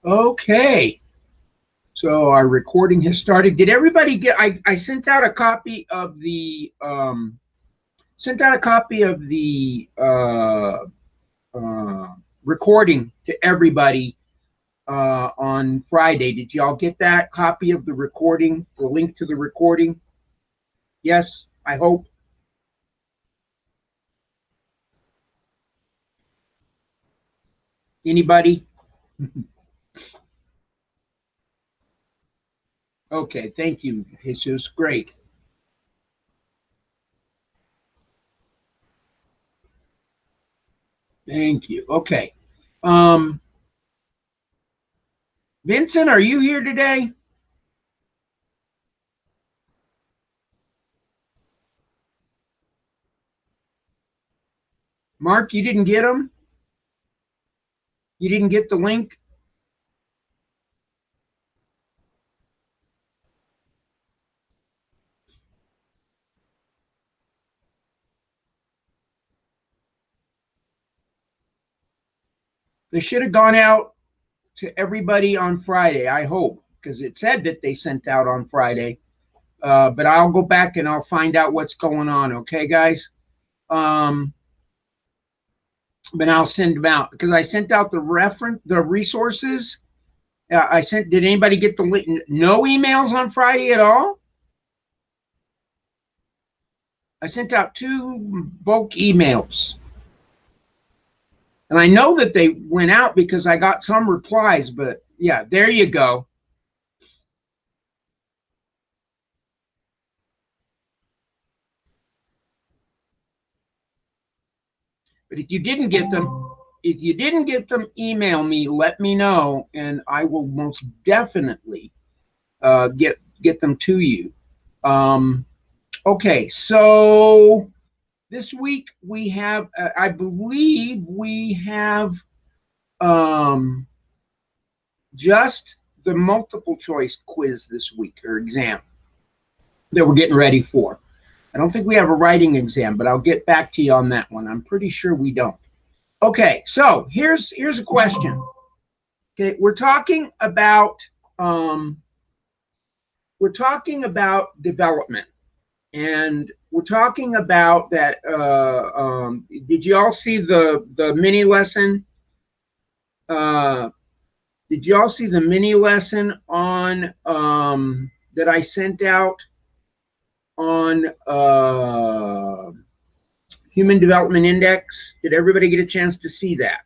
Okay. So our recording has started. Did everybody get? I sent out a copy of the uh, recording to everybody on Friday. Did y'all get that copy of the recording? The link to the recording? Yes, I hope. Anybody? Okay, thank you, Jesus. Great. Thank you. Okay. Um, Vincent, are you here today? Mark, you didn't get them? You didn't get the link? They should have gone out to everybody on Friday, I hope, because it said that they sent out on Friday. But I'll go back and I'll find out what's going on. Okay, guys. Um, but I'll send them out because I sent out the resources. I sent. Did anybody get the link? No emails on Friday at all. I sent out 2 bulk emails, and I know that they went out because I got some replies. But yeah, there you go. But if you didn't get them, email me. Let me know, and I will most definitely get them to you. Um, okay, so this week we have, I believe we have um, just the multiple choice quiz this week or exam that we're getting ready for. I don't think we have a writing exam, but I'll get back to you on that one. I'm pretty sure we don't. Okay, so here's a question. Okay, um, we're talking about development, and we're talking about that. Did you all see the mini lesson? Uh, did you all see the mini lesson on that I sent out on Human Development Index? Did everybody get a chance to see that?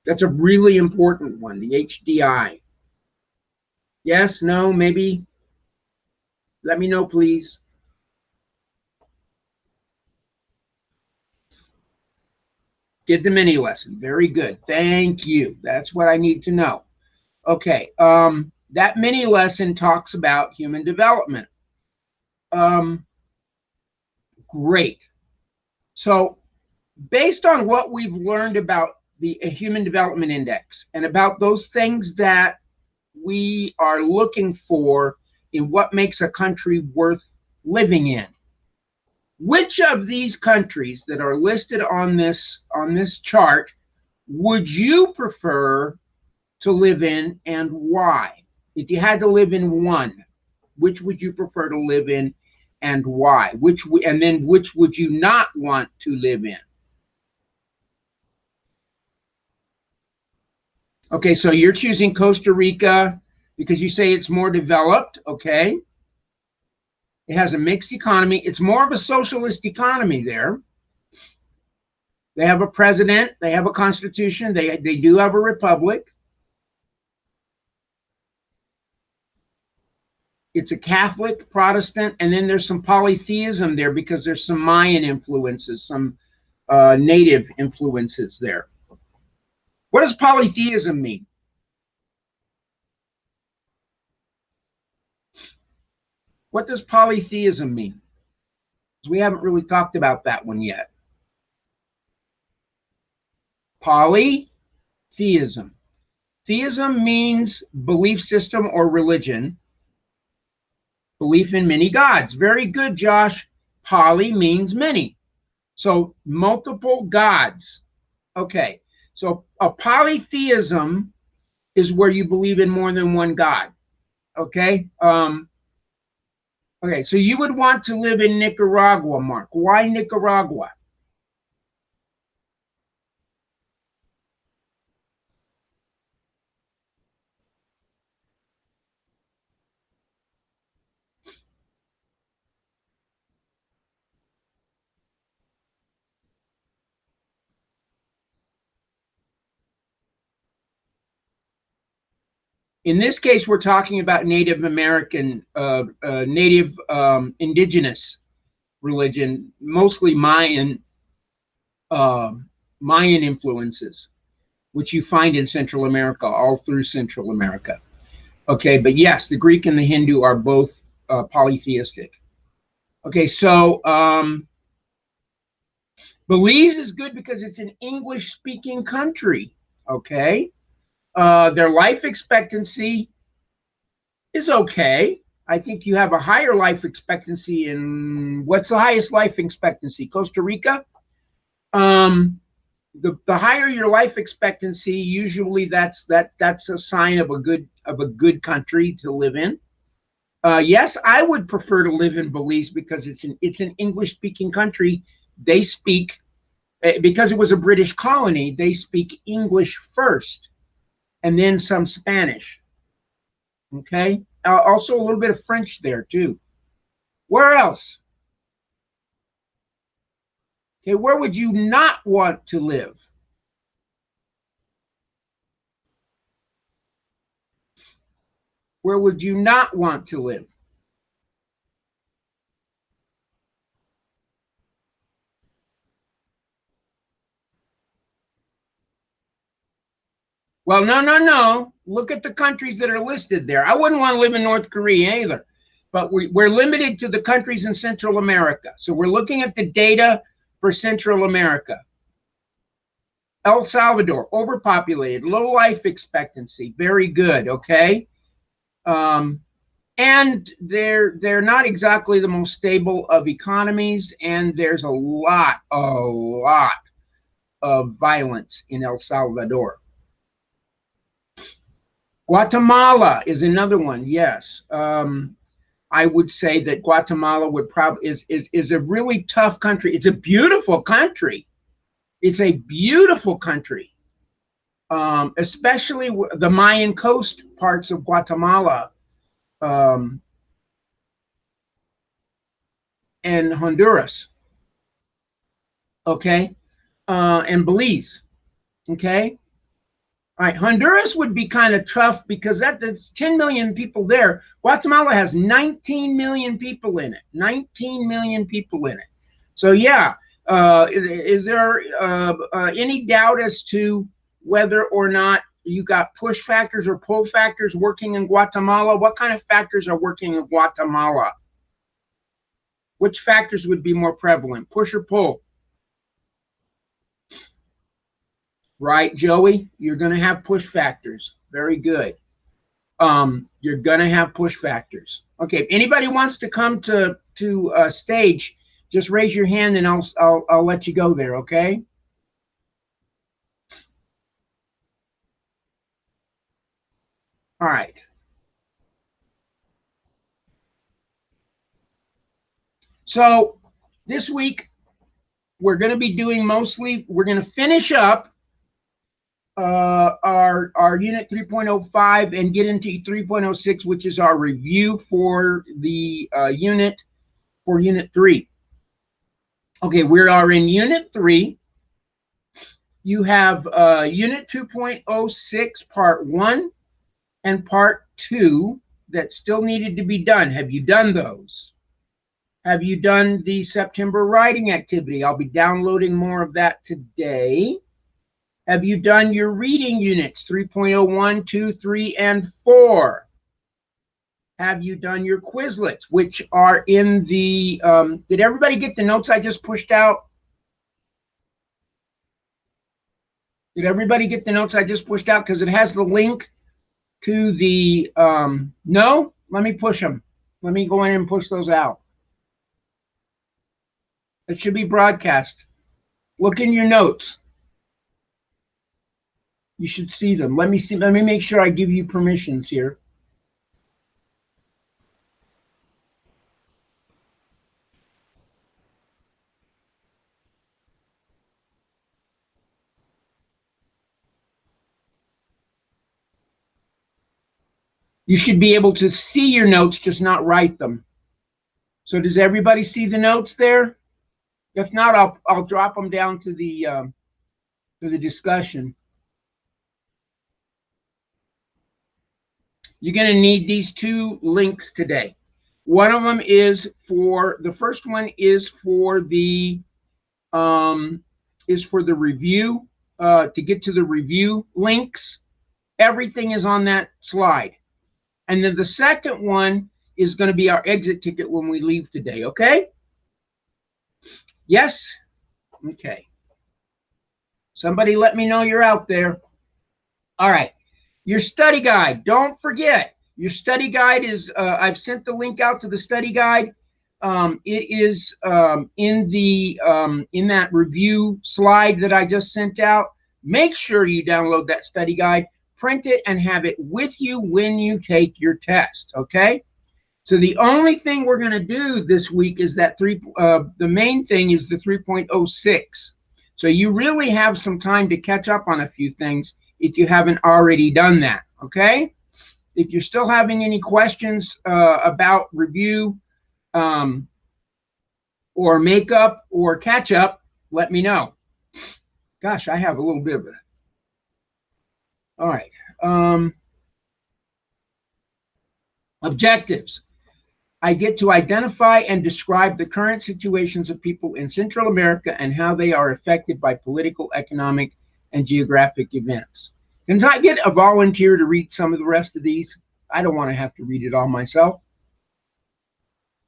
That's a really important one, the HDI. Yes, no, maybe? Let me know, please. Did the mini lesson. Very good. Thank you. That's what I need to know. Okay. That mini lesson talks about human development. Um, great. So, based on what we've learned about the Human Development Index and about those things that we are looking for in what makes a country worth living in, which of these countries that are listed on this chart would you prefer to live in, and why? If you had to live in one, which would you prefer to live in and why? And then which would you not want to live in? Okay, so you're choosing Costa Rica because you say it's more developed, okay? It has a mixed economy. It's more of a socialist economy there. They have a president, they have a constitution, they do have a republic. It's a Catholic, Protestant, and then there's some polytheism there because there's some Mayan influences, some native influences there. What does polytheism mean? What does polytheism mean? We haven't really talked about that one yet. Polytheism. Theism means belief system or religion, belief in many gods. Very good, Josh. Poly means many. So multiple gods. Okay. So a polytheism is where you believe in more than one God. Okay. Okay. So you would want to live in Nicaragua, Mark. Why Nicaragua? In this case, we're talking about Native American, Native indigenous religion, mostly uh, Mayan influences, which you find in Central America, all through Central America. Okay, but yes, the Greek and the Hindu are both polytheistic. Okay, so Belize is good because it's an English-speaking country. Okay, their life expectancy is okay. I think you have a higher life expectancy in what's the highest life expectancy? Costa Rica. The higher your life expectancy, usually that's a sign of a good country to live in. Yes, I would prefer to live in Belize because it's an English speaking country. They speak because it was a British colony. They speak English first, and then some Spanish. Okay, also a little bit of French there too. Where else? Okay, where would you not want to live? Where would you not want to live? Well, no, no, no. Look at the countries that are listed there. I wouldn't want to live in North Korea either, but we're limited to the countries in Central America. So we're looking at the data for Central America. El Salvador, overpopulated, low life expectancy, very good. Okay, and they're not exactly the most stable of economies, and there's a lot of violence in El Salvador. Guatemala is another one. Yes, I would say that Guatemala would probably is a really tough country. It's a beautiful country. It's a beautiful country, especially the Mayan coast parts of Guatemala and Honduras. Okay, and Belize. Okay. All right, Honduras would be kind of tough because that's 10 million people there. Guatemala has 19 million people in it. 19 million people in it. So yeah, is there any doubt as to whether or not you got push factors or pull factors working in Guatemala? What kind of factors are working in Guatemala? Which factors would be more prevalent, push or pull? Right, Joey? You're going to have push factors. Very good. You're going to have push factors. Okay, if anybody wants to come to stage, just raise your hand and I'll let you go there, okay? All right. So this week we're going to be doing we're going to finish up our unit 3.05 and get into 3.06, which is our review for the unit 3. Okay, we are in unit 3. You have unit 2.06 part 1 and part 2 that still needed to be done. Have you done those? Have you done the September writing activity? I'll be downloading more of that today. Have you done your reading units 3.01, 2, 3, and 4? Have you done your Quizlets, which are in the, did everybody get the notes I just pushed out? Did everybody get the notes I just pushed out? Because it has the link to the, no? Let me push them. Let me go in and push those out. It should be broadcast. Look in your notes. You should see them. Let me see. Let me make sure I give you permissions here. You should be able to see your notes, just not write them. So does everybody see the notes there? If not, I'll drop them down to the discussion. You're going to need these two links today. One of them is for the first one is for the review. To get to the review links, everything is on that slide. And then the second one is going to be our exit ticket when we leave today. Okay? Yes? Okay. Somebody let me know you're out there. All right. Your study guide. Don't forget, your study guide is, I've sent the link out to the study guide. It is in that review slide that I just sent out. Make sure you download that study guide, print it, and have it with you when you take your test, okay? So the only thing we're going to do this week is that the main thing is the 3.06. So you really have some time to catch up on a few things if you haven't already done that, okay? If you're still having any questions about review or makeup or catch up, let me know. Gosh, I have a little bit of it. All right. Objectives. I get to identify and describe the current situations of people in Central America and how they are affected by political, economic, and geographic events. Can I get a volunteer to read some of the rest of these? I don't want to have to read it all myself.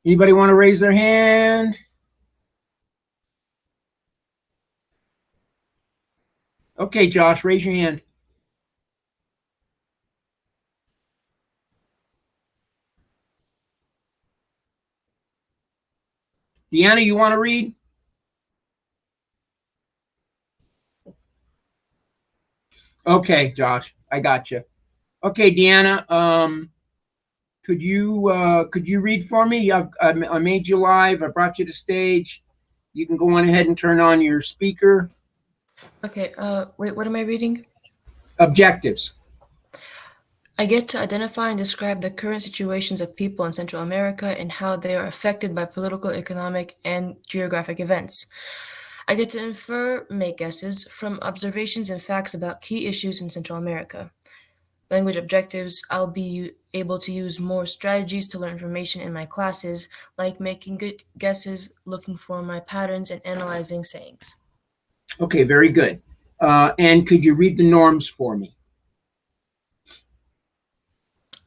Anybody want to raise their hand? Okay, Josh, raise your hand. Deanna, you want to read? Okay, Josh, I got you. Okay, Deanna, could you read for me? I made you live. I brought you to stage. You can go on ahead and turn on your speaker. Okay, wait, what am I reading? Objectives. I get to identify and describe the current situations of people in Central America and how they are affected by political, economic, and geographic events. I get to infer, make guesses from observations and facts about key issues in Central America. Language objectives, I'll be able to use more strategies to learn information in my classes, like making good guesses, looking for my patterns, and analyzing sayings. Okay, very good. And could you read the norms for me?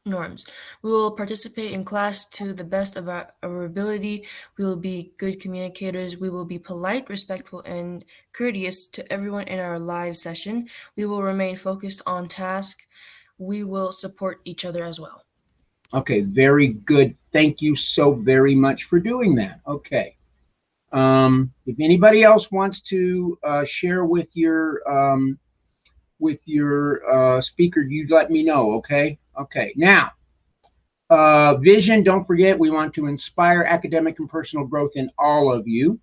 Norms. We will participate in class to the best of our ability. We will be good communicators. We will be polite, respectful, and courteous to everyone in our live session. We will remain focused on task. We will support each other as well. Okay, very good. Thank you so very much for doing that. Okay. If anybody else wants to share with your speaker, you let me know. Okay. Okay. Now, vision. Don't forget, we want to inspire academic and personal growth in all of you.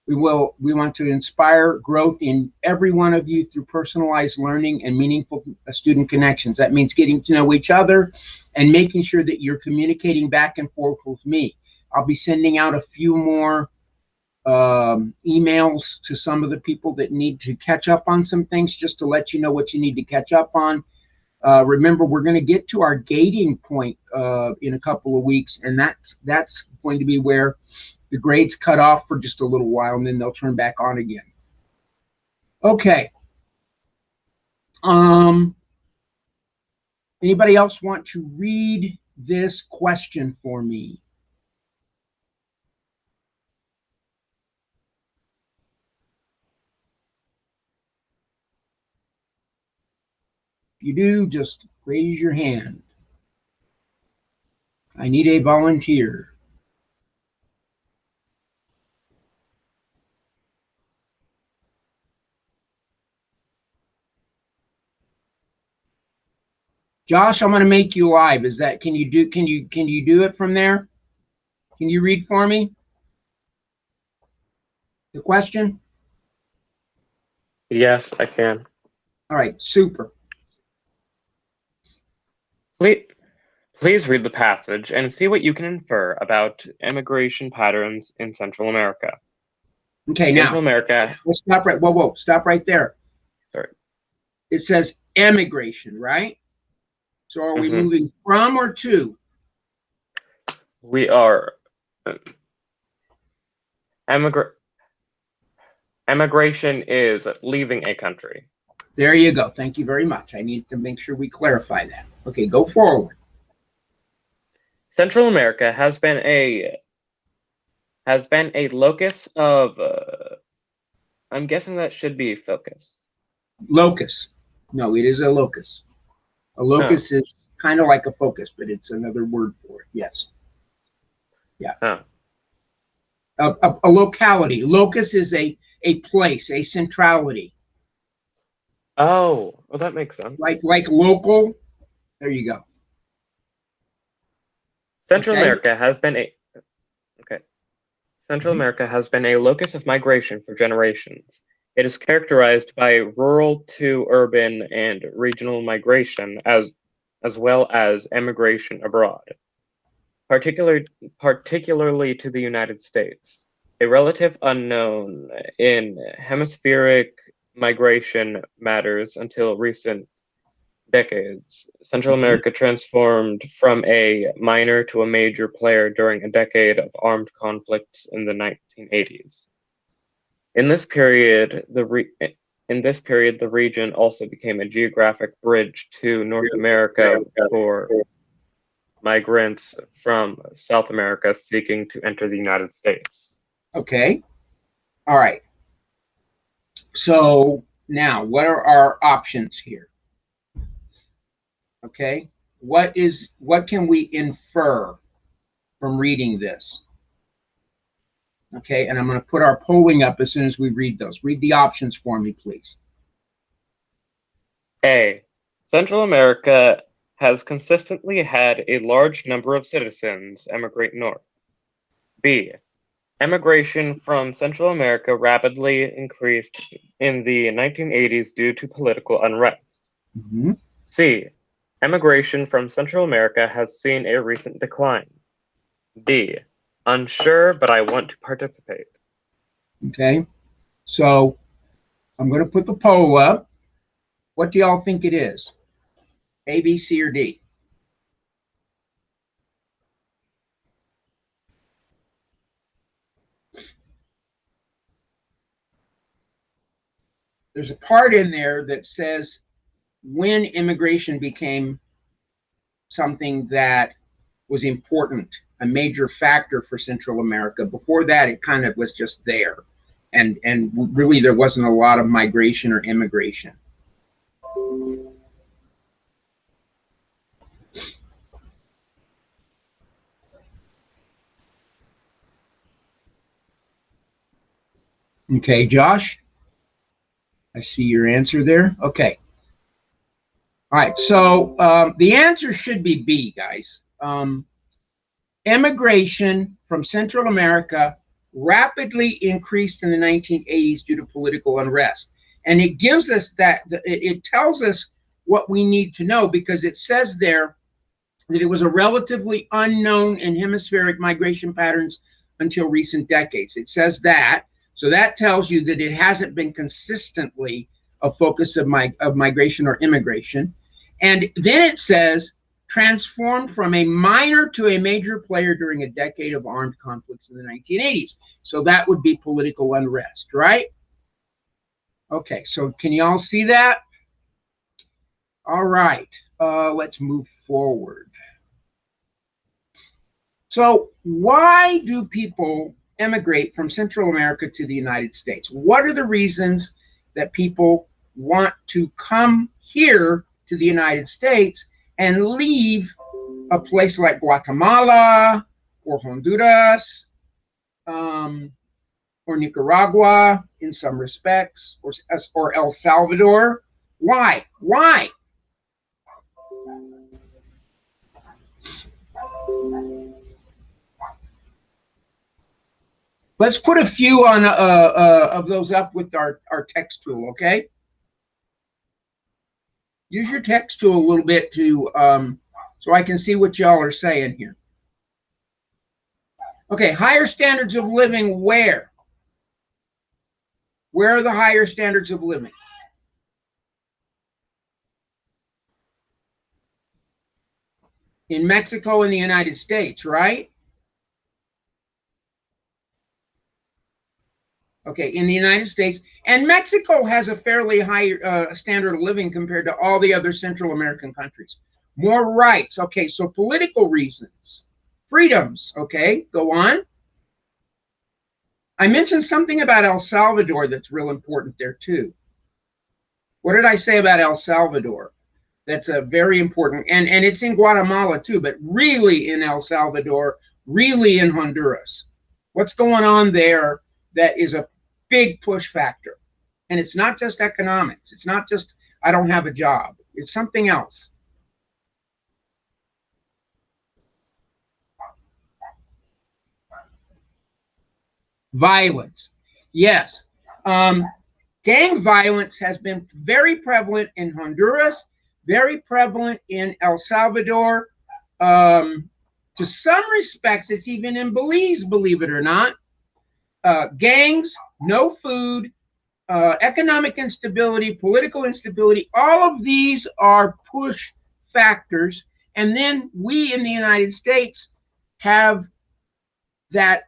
We want to inspire growth in every one of you through personalized learning and meaningful student connections. That means getting to know each other and making sure that you're communicating back and forth with me. I'll be sending out a few more emails to some of the people that need to catch up on some things, just to let you know what you need to catch up on. Remember, we're going to get to our gating point in a couple of weeks, and that's going to be where the grades cut off for just a little while, and then they'll turn back on again. Okay. Anybody else want to read this question for me? If you do, just raise your hand. I need a volunteer. Josh, I'm going to make you live. Is that, can you do it from there? Can you read for me the question? Yes, I can. All right, super. Please read the passage and see what you can infer about immigration patterns in Central America. Okay, Central now, America, let's stop right, whoa, stop right there. sorry. It says emigration, right? So are we moving from or to? We are emigration is leaving a country. There you go. Thank you very much. I need to make sure we clarify that. Okay, go forward. Central America has been a locus of I'm guessing that should be focus. Locus. No, it is a locus. A locus is kind of like a focus, but it's another word for it. Yes. Yeah. A locality. Locus is a place, a centrality. Oh, well, that makes sense. Like local. There you go. Central America has been a Central America has been a locus of migration for generations. It is characterized by rural to urban and regional migration as well as emigration abroad, particularly to the United States. A relative unknown in hemispheric migration matters until recent decades. Central America transformed from a minor to a major player during a decade of armed conflicts in the 1980s. In this period, the region also became a geographic bridge to North America for migrants from South America seeking to enter the United States. Okay. All right. So now, what are our options here? Okay. What can we infer from reading this? Okay, and I'm going to put our polling up as soon as we read those. Read the options for me, please. A. Central America has consistently had a large number of citizens emigrate north. B. Emigration from Central America rapidly increased in the 1980s due to political unrest. C. Emigration from Central America has seen a recent decline. D. Unsure, but I want to participate. Okay, so I'm going to put the poll up. What do y'all think it is? A, B, C, or D? There's a part in there that says when immigration became something that was important, a major factor for Central America. Before that, it kind of was just there. And really there wasn't a lot of migration or immigration. Okay, Josh, I see your answer there. Okay. All right, so the answer should be B, guys. Immigration from Central America rapidly increased in the 1980s due to political unrest. And it gives us that, it tells us what we need to know, because it says there that it was a relatively unknown in hemispheric migration patterns until recent decades. It says that. So that tells you that it hasn't been consistently a focus of migration or immigration. And then it says, transformed from a minor to a major player during a decade of armed conflicts in the 1980s. So that would be political unrest, right? Okay, so can you all see that? All right, let's move forward. So why do people emigrate from Central America to the United States? What are the reasons that people want to come here to the United States and leave a place like Guatemala or Honduras or Nicaragua in some respects, or El Salvador? Why? Why? Let's put a few on of those up with our text tool, okay? Use your text tool a little bit to so I can see what y'all are saying here. Okay, higher standards of living where? Where are the higher standards of living? In Mexico and the United States, right? Okay, in the United States. And Mexico has a fairly high standard of living compared to all the other Central American countries. More rights. Okay, so political reasons. Freedoms. Okay, go on. I mentioned something about El Salvador that's real important there too. What did I say about El Salvador? That's a very important, and it's in Guatemala too, but really in El Salvador, really in Honduras. What's going on there that is a big push factor? And it's not just economics. It's not just, I don't have a job. It's something else. Violence. Yes. Gang violence has been very prevalent in Honduras, very prevalent in El Salvador. To some respects, it's even in Belize, believe it or not. Gangs, no food, economic instability, political instability, all of these are push factors. And then we in the United States have that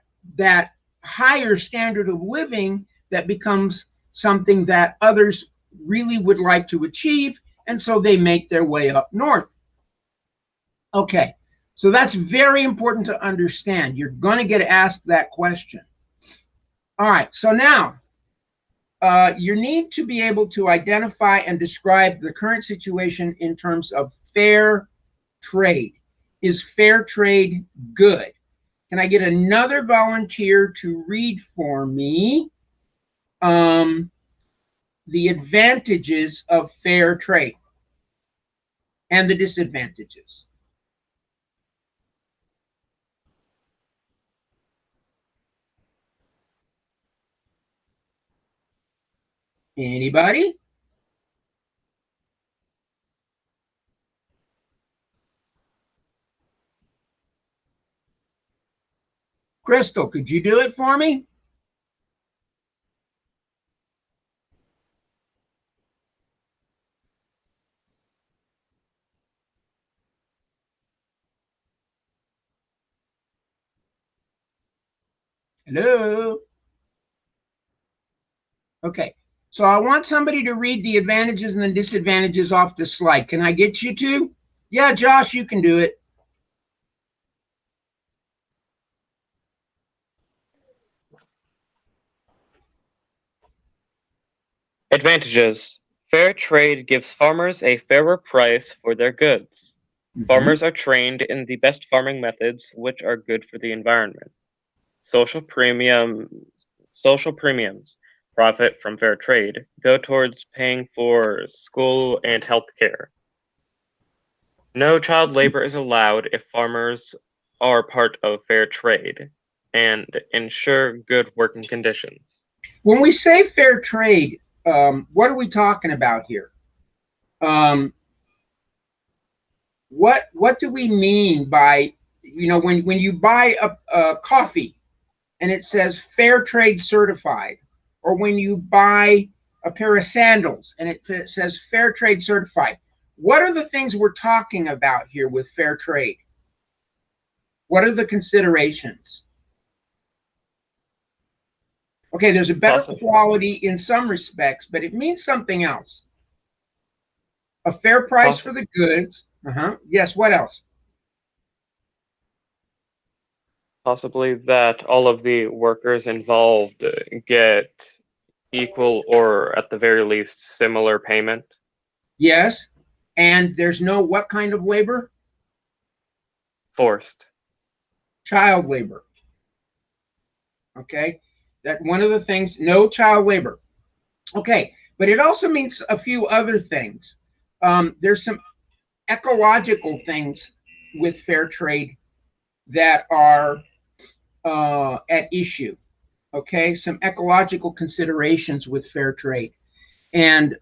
higher standard of living that becomes something that others really would like to achieve, and so they make their way up north. Okay, so that's very important to understand. You're going to get asked that question. All right, so now you need to be able to identify and describe the current situation in terms of fair trade. Is fair trade good? Can I get another volunteer to read for me the advantages of fair trade and the disadvantages? Anybody? Crystal, could you do it for me? Hello? Okay, so I want somebody to read the advantages and the disadvantages off the slide. Can I get you to? Yeah, Josh, you can do it. Advantages. Fair trade gives farmers a fairer price for their goods. Farmers are trained in the best farming methods, which are good for the environment. Social premiums profit from fair trade go towards paying for school and health care. No child labor is allowed if farmers are part of fair trade and ensure good working conditions. When we say fair trade, what are we talking about here? What do we mean by, when you buy a coffee and it says fair trade certified, or when you buy a pair of sandals and it says fair trade certified, what are the things we're talking about here with fair trade? What are the considerations? Okay, there's a better quality in some respects, but it means something else. A fair price for the goods. Yes, what else? Possibly that all of the workers involved get equal or at the very least similar payment. Yes, and there's no what kind of labor? Forced. Child labor. Okay, that one of the things, no child labor. Okay, but it also means a few other things. There's some ecological things with fair trade that are at issue. Okay, some ecological considerations with fair trade. And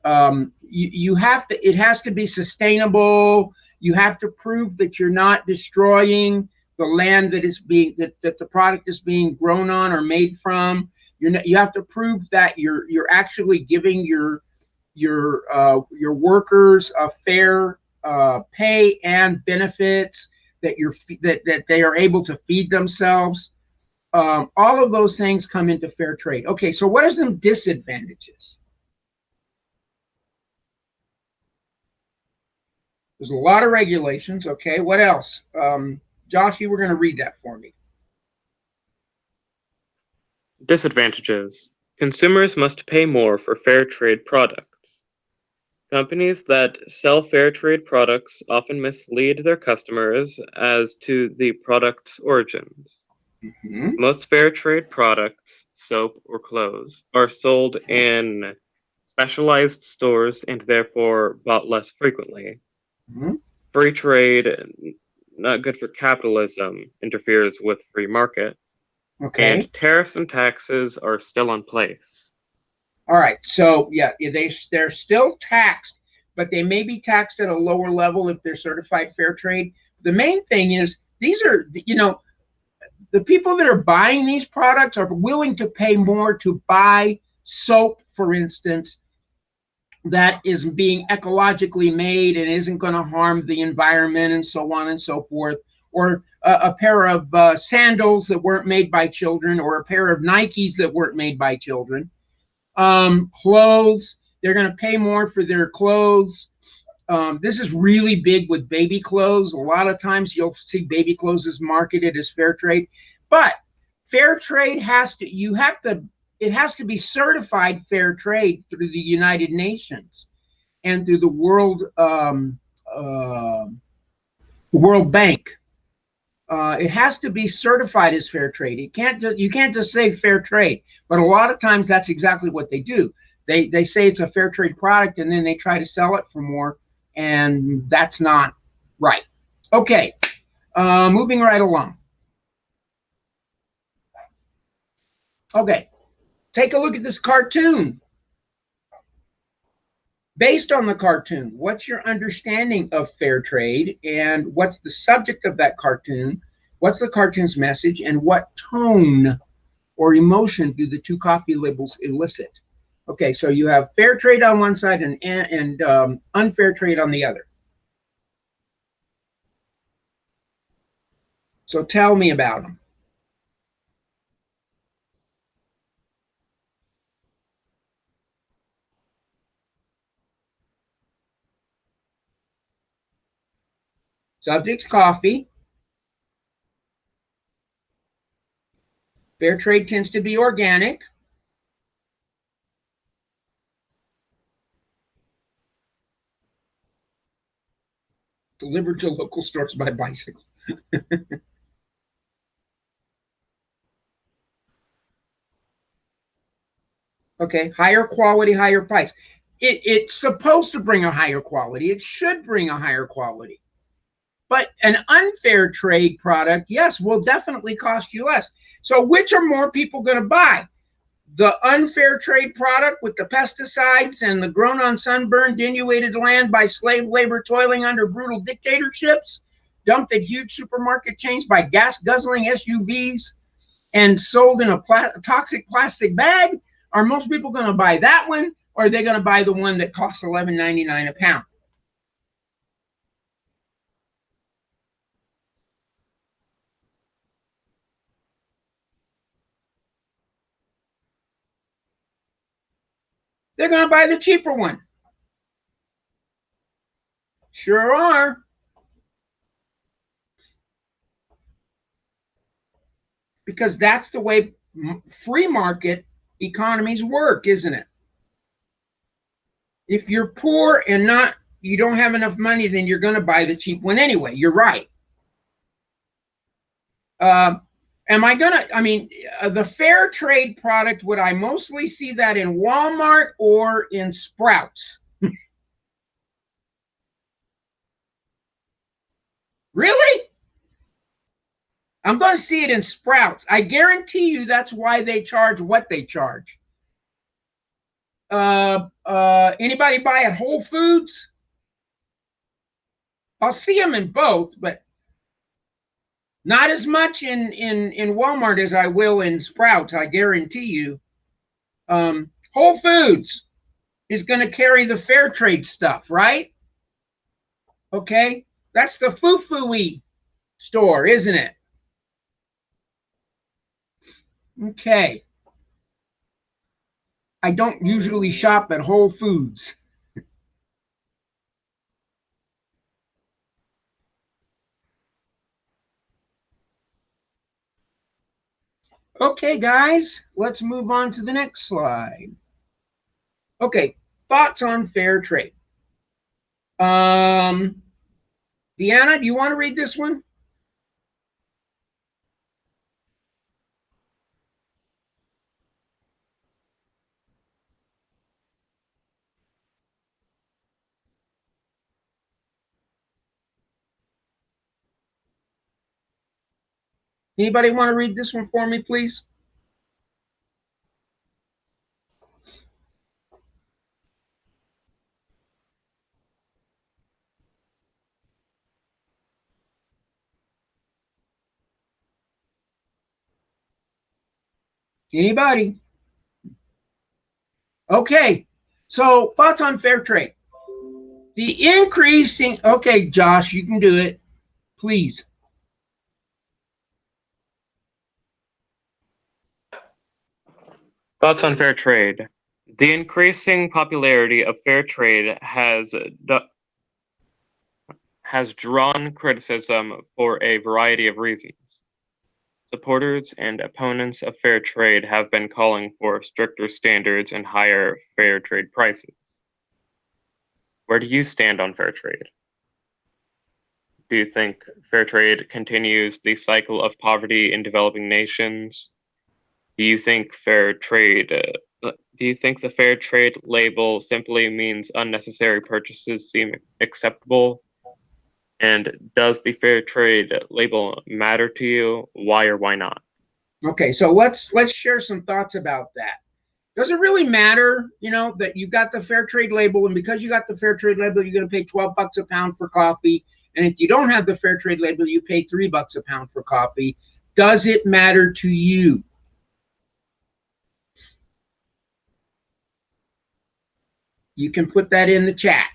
you have to, it has to be sustainable. You have to prove that you're not destroying the land that is being, that the product is being grown on or made from. You have to prove that you're actually giving your workers a fair pay and benefits, that they are able to feed themselves. All of those things come into fair trade. Okay, so what are some disadvantages? There's a lot of regulations. Okay, what else? Josh, you were going to read that for me. Disadvantages. Consumers must pay more for fair trade products. Companies that sell fair trade products often mislead their customers as to the product's origins. Mm-hmm. Most fair trade products, soap or clothes, are sold in specialized stores and therefore bought less frequently. Mm-hmm. Free trade, not good for capitalism, interferes with free market. Okay. And tariffs and taxes are still in place. All right. So yeah, they're still taxed, but they may be taxed at a lower level if they're certified fair trade. The main thing is these are, the people that are buying these products are willing to pay more to buy soap, for instance, that is being ecologically made and isn't going to harm the environment and so on and so forth, or a pair of sandals that weren't made by children, or a pair of Nikes that weren't made by children. Clothes, they're going to pay more for their clothes. This is really big with baby clothes. A lot of times you'll see baby clothes as marketed as fair trade, but fair trade it has to be certified fair trade through the United Nations and through the World Bank. It has to be certified as fair trade. You can't just say fair trade, but a lot of times that's exactly what they do. They say it's a fair trade product and then they try to sell it for more, and that's not right. Okay, moving right along. Okay, take a look at this cartoon. Based on the cartoon, what's your understanding of fair trade, and what's the subject of that cartoon? What's the cartoon's message, and what tone or emotion do the two coffee labels elicit? Okay, so you have fair trade on one side and unfair trade on the other. So tell me about them. Subject's coffee. Fair trade tends to be organic. Delivered to local stores by bicycle. Okay, higher quality, higher price. It's supposed to bring a higher quality. It should bring a higher quality. But an unfair trade product, yes, will definitely cost you less. So which are more people going to buy? The unfair trade product with the pesticides and the grown on sunburned, denuded land by slave labor toiling under brutal dictatorships, dumped at huge supermarket chains by gas guzzling SUVs and sold in a toxic plastic bag? Are most people going to buy that one, or are they going to buy the one that costs $11.99 a pound? They're going to buy the cheaper one. Sure are. Because that's the way free market economies work, isn't it? If you're poor and you don't have enough money, then you're going to buy the cheap one anyway. You're right. The fair trade product, would I mostly see that in Walmart or in Sprouts? Really? I'm going to see it in Sprouts. I guarantee you that's why they charge what they charge. Anybody buy at Whole Foods? I'll see them in both, but not as much in Walmart as I will in Sprouts, I guarantee you. Whole Foods is going to carry the fair trade stuff, right? Okay, that's the foo-foo-y store, isn't it? Okay. I don't usually shop at Whole Foods. Okay, guys, let's move on to the next slide. Okay, thoughts on fair trade. Deanna, do you want to read this one? Anybody want to read this one for me, please? Anybody? Okay, so thoughts on fair trade. The increasing, okay, Josh, you can do it, please. Thoughts on fair trade. The increasing popularity of fair trade has drawn criticism for a variety of reasons. Supporters and opponents of fair trade have been calling for stricter standards and higher fair trade prices. Where do you stand on fair trade? Do you think fair trade continues the cycle of poverty in developing nations? Do you think the fair trade label simply means unnecessary purchases seem acceptable? And does the fair trade label matter to you? Why or why not? Okay, so let's share some thoughts about that. Does it really matter, that you got the fair trade label, and because you got the fair trade label, you're going to pay 12 bucks a pound for coffee, and if you don't have the fair trade label, you pay 3 bucks a pound for coffee? Does it matter to you? You can put that in the chat.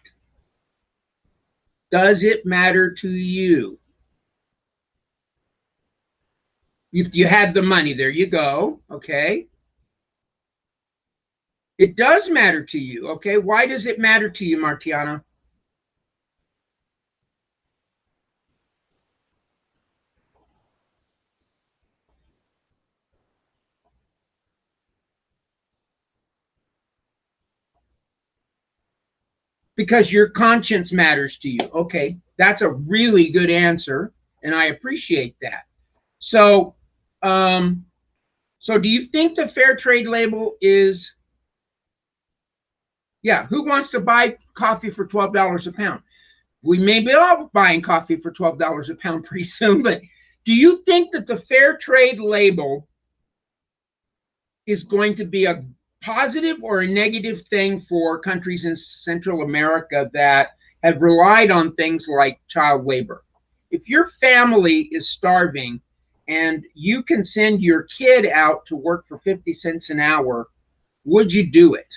Does it matter to you? If you had the money, there you go, okay? It does matter to you, okay? Why does it matter to you, Martiana? Because your conscience matters to you. Okay, that's a really good answer, and I appreciate that. So, so do you think the fair trade label is, yeah, who wants to buy coffee for $12 a pound? We may be all buying coffee for $12 a pound pretty soon, but do you think that the fair trade label is going to be a positive or a negative thing for countries in Central America that have relied on things like child labor? If your family is starving and you can send your kid out to work for 50 cents an hour, would you do it?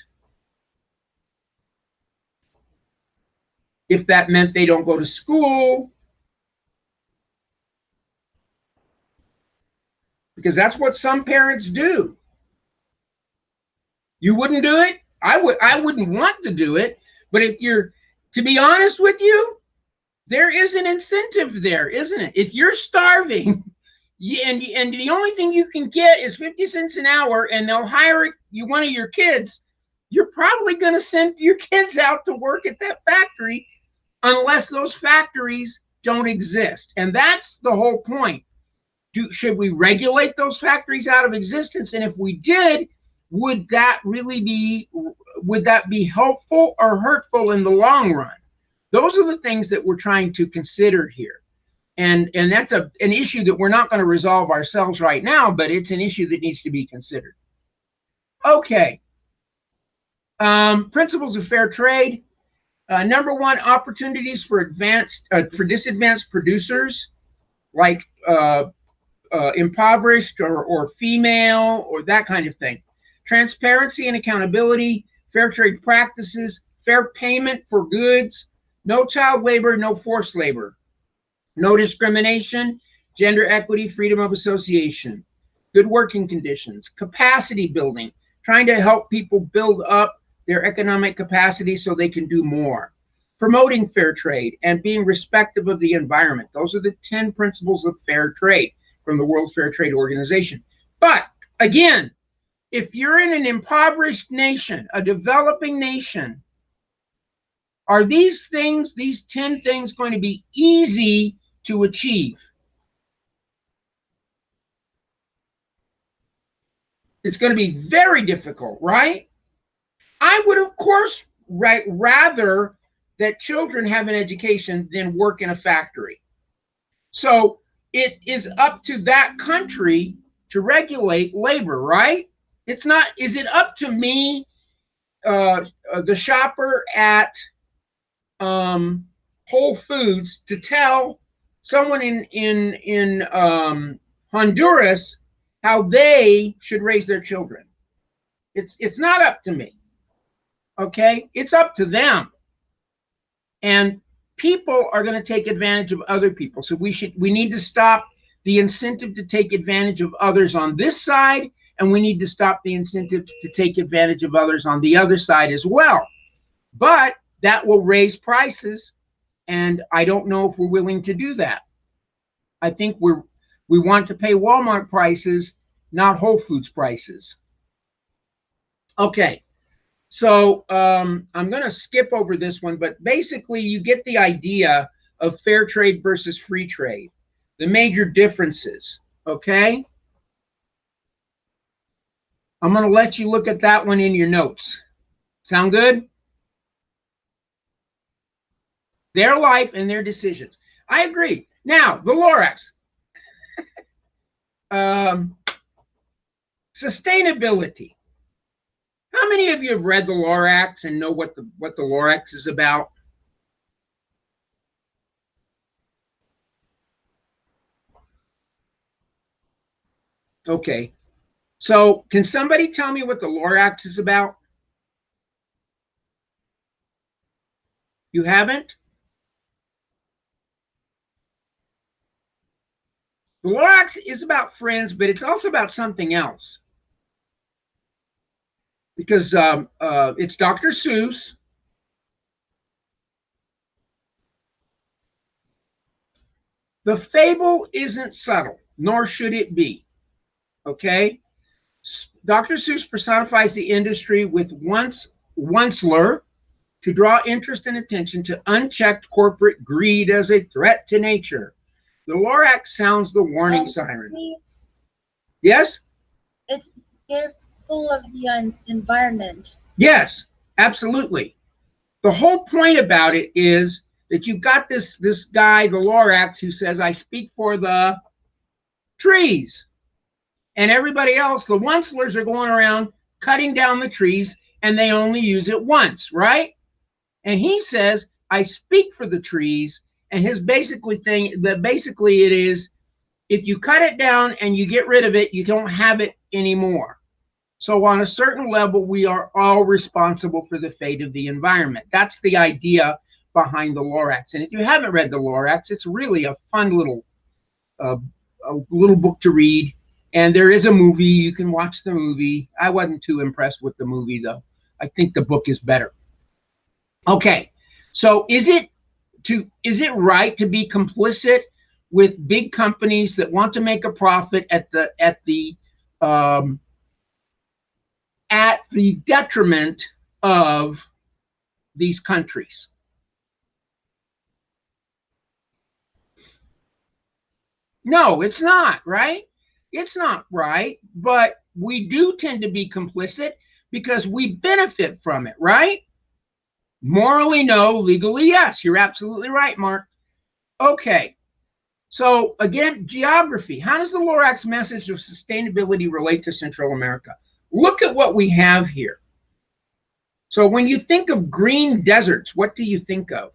If that meant they don't go to school, because that's what some parents do. You wouldn't do it? I wouldn't want to do it, but if you're, to be honest with you, there is an incentive there, isn't it? If you're starving and the only thing you can get is 50 cents an hour and they'll hire you, one of your kids, you're probably going to send your kids out to work at that factory unless those factories don't exist. And that's the whole point. Should we regulate those factories out of existence? And if we did, would that be helpful or hurtful in the long run? Those are the things that we're trying to consider here. And that's an issue that we're not going to resolve ourselves right now, but it's an issue that needs to be considered. Okay. Principles of fair trade. Number one, opportunities for disadvantaged producers, like impoverished or female or that kind of thing. Transparency and accountability, fair trade practices, fair payment for goods, no child labor, no forced labor, no discrimination, gender equity, freedom of association, good working conditions, capacity building, trying to help people build up their economic capacity so they can do more, promoting fair trade, and being respectful of the environment. Those are the 10 principles of fair trade from the World Fair Trade Organization. But again, if you're in an impoverished nation, a developing nation, are these things, these 10 things, going to be easy to achieve? It's going to be very difficult, right? I would, of course, rather that children have an education than work in a factory. So it is up to that country to regulate labor, right? It's not, is it up to me, the shopper at Whole Foods, to tell someone in Honduras how they should raise their children? It's not up to me. Okay, it's up to them. And people are going to take advantage of other people. So we need to stop the incentive to take advantage of others on this side, and we need to stop the incentive to take advantage of others on the other side as well. But that will raise prices, and I don't know if we're willing to do that. I think we want to pay Walmart prices, not Whole Foods prices. Okay. So I'm going to skip over this one, but basically you get the idea of fair trade versus free trade, the major differences, okay? I'm going to let you look at that one in your notes. Sound good? Their life and their decisions. I agree. Now, the Lorax. Sustainability. How many of you have read the Lorax and know what the Lorax is about? Okay. So can somebody tell me what the Lorax is about? You haven't? The Lorax is about friends, but it's also about something else. Because it's Dr. Seuss. The fable isn't subtle, nor should it be. Okay? Dr. Seuss personifies the industry with Onceler to draw interest and attention to unchecked corporate greed as a threat to nature. The Lorax sounds the warning siren. Yes? It's careful of the environment. Yes, absolutely. The whole point about it is that you've got this guy, the Lorax, who says, I speak for the trees. And everybody else, the Oncelers, are going around cutting down the trees, and they only use it once, right? And he says, I speak for the trees. And his basically it is, if you cut it down and you get rid of it, you don't have it anymore. So on a certain level, we are all responsible for the fate of the environment. That's the idea behind the Lorax. And if you haven't read the Lorax, it's really a fun little book to read. And there is a movie. You can watch the movie. I wasn't too impressed with the movie, though. I think the book is better. Okay, so is it right to be complicit with big companies that want to make a profit at the detriment of these countries? No, it's not, right? It's not right, but we do tend to be complicit because we benefit from it, right? Morally, no. Legally, yes. You're absolutely right, Mark. Okay. So again, geography. How does the Lorax message of sustainability relate to Central America? Look at what we have here. So when you think of green deserts, what do you think of?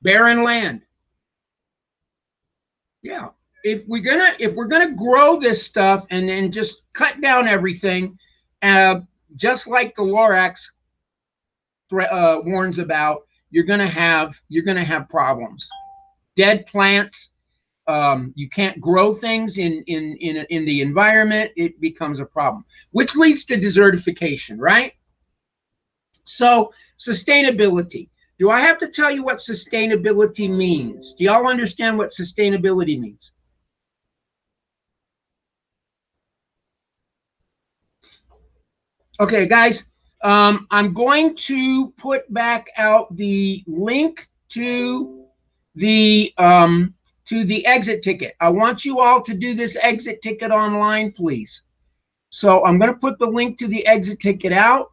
Barren land. Yeah. If we're gonna grow this stuff and then just cut down everything, just like the Lorax warns about, you're gonna have problems. Dead plants. You can't grow things in the environment. It becomes a problem, which leads to desertification, right? So sustainability. Do I have to tell you what sustainability means? Do y'all understand what sustainability means? Okay, guys, I'm going to put back out the link to the exit ticket. I want you all to do this exit ticket online, please. So I'm going to put the link to the exit ticket out,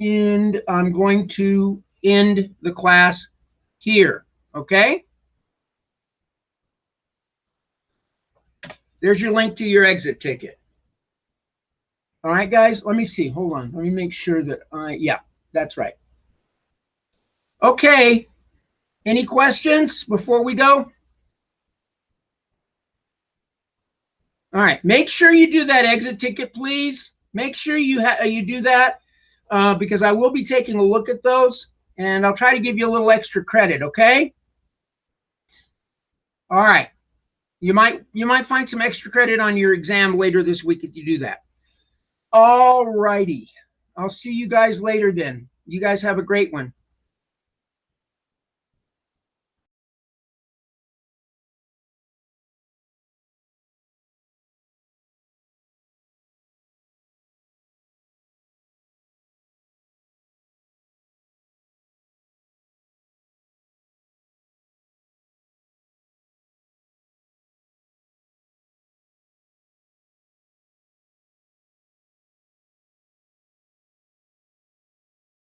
and I'm going to end the class here. Okay? There's your link to your exit ticket. All right, guys, let me see. Hold on. Let me make sure that yeah, that's right. Okay. Any questions before we go? All right. Make sure you do that exit ticket, please. Make sure you do that because I will be taking a look at those, and I'll try to give you a little extra credit. Okay. All right. You might find some extra credit on your exam later this week if you do that. All righty. I'll see you guys later then. You guys have a great one.